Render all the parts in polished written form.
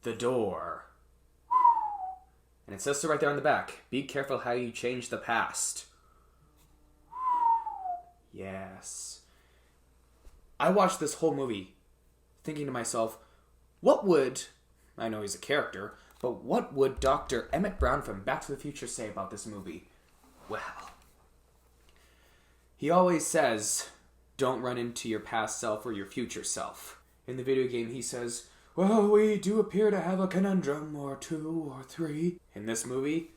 The door. And it says so right there on the back. Be careful how you change the past. Yes. I watched this whole movie thinking to myself, I know he's a character, but what would Dr. Emmett Brown from Back to the Future say about this movie? Well, he always says, don't run into your past self or your future self. In the video game, he says, well, we do appear to have a conundrum or two or three. In this movie,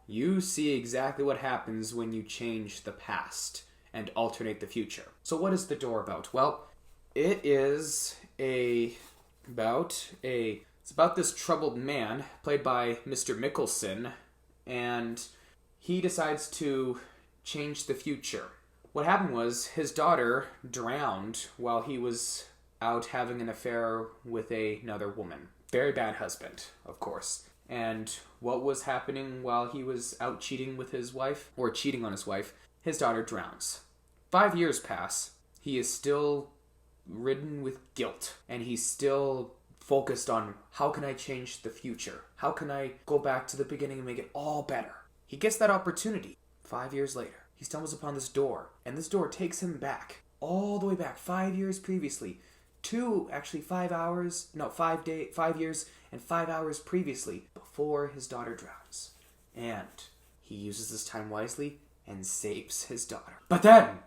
you see exactly what happens when you change the past and alternate the future. So what is The Door about? Well, it is it's about this troubled man, played by Mr. Mikkelsen, and he decides to change the future. What happened was his daughter drowned while he was out having an affair with another woman. Very bad husband, of course. And what was happening while he was out cheating with his wife, or cheating on his wife? His daughter drowns. 5 years pass. He is still ridden with guilt, and he's still focused on, how can I change the future? How can I go back to the beginning and make it all better? He gets that opportunity. 5 years later, he stumbles upon this door, and this door takes him back, all the way back, 5 years previously, to actually 5 years and 5 hours previously, before his daughter drowns. And he uses this time wisely and saves his daughter. But then,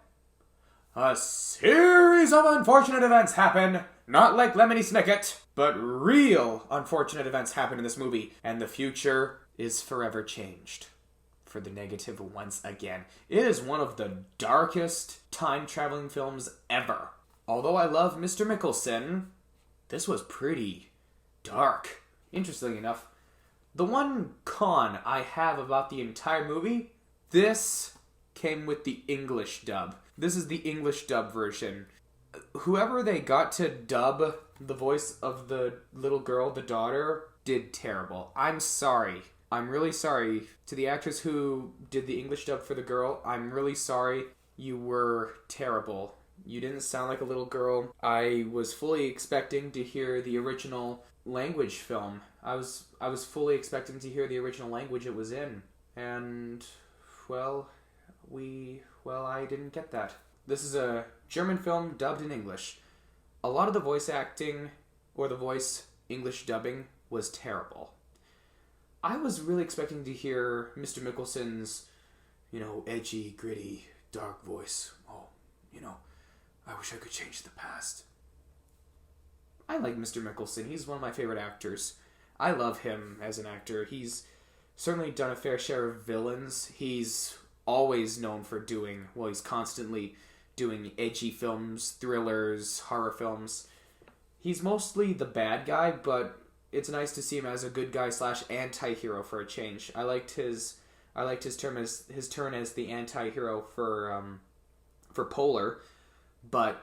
a series of unfortunate events happen, not like Lemony Snicket, but real unfortunate events happen in this movie, and the future is forever changed. For the negative once again. It is one of the darkest time-traveling films ever. Although I love Mr. Mikkelsen, this was pretty dark. Interestingly enough, the one con I have about the entire movie, this came with the English dub. This is the English dub version. Whoever they got to dub the voice of the little girl, the daughter, did terrible. I'm sorry. I'm really sorry. To the actress who did the English dub for the girl, I'm really sorry. You were terrible. You didn't sound like a little girl. I was fully expecting to hear the original language film. I was fully expecting to hear the original language it was in. And, I didn't get that. This is a German film dubbed in English. A lot of the voice acting, or the voice English dubbing, was terrible. I was really expecting to hear Mr. Mikkelsen's, edgy, gritty, dark voice. I wish I could change the past. I like Mr. Mikkelsen. He's one of my favorite actors. I love him as an actor. He's certainly done a fair share of villains. He's always known for he's constantly doing edgy films, thrillers, horror films. He's mostly the bad guy, but it's nice to see him as a good guy / anti-hero for a change. I liked his turn as the anti-hero for Polar, but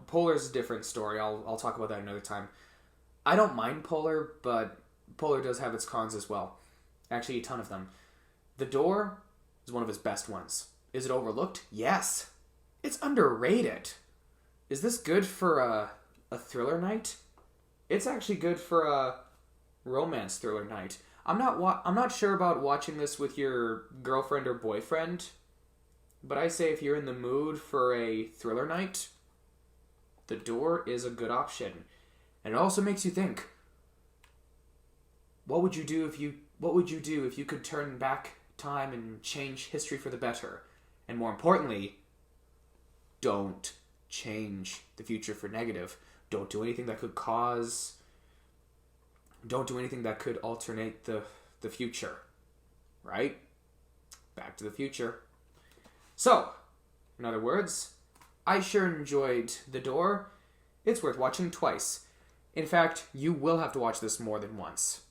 Polar's a different story. I'll talk about that another time. I don't mind Polar, but Polar does have its cons as well. Actually, a ton of them. The Door is one of his best ones. Is it overlooked? Yes. It's underrated. Is this good for a thriller night? It's actually good for a romance thriller night. I'm not sure about watching this with your girlfriend or boyfriend, but I say if you're in the mood for a thriller night, The Door is a good option. And it also makes you think, what would you do if you could turn back time and change history for the better? And more importantly, don't change the future for negative. Don't do anything that could alternate the future. Right? Back to the Future. So, in other words, I sure enjoyed The Door. It's worth watching twice. In fact, you will have to watch this more than once.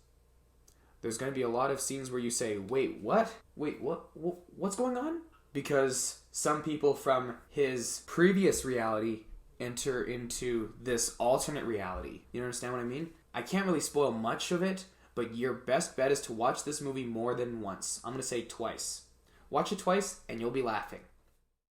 There's going to be a lot of scenes where you say, wait, what? What's going on? Because some people from his previous reality enter into this alternate reality. You understand what I mean? I can't really spoil much of it, but your best bet is to watch this movie more than once. I'm going to say twice. Watch it twice and you'll be laughing.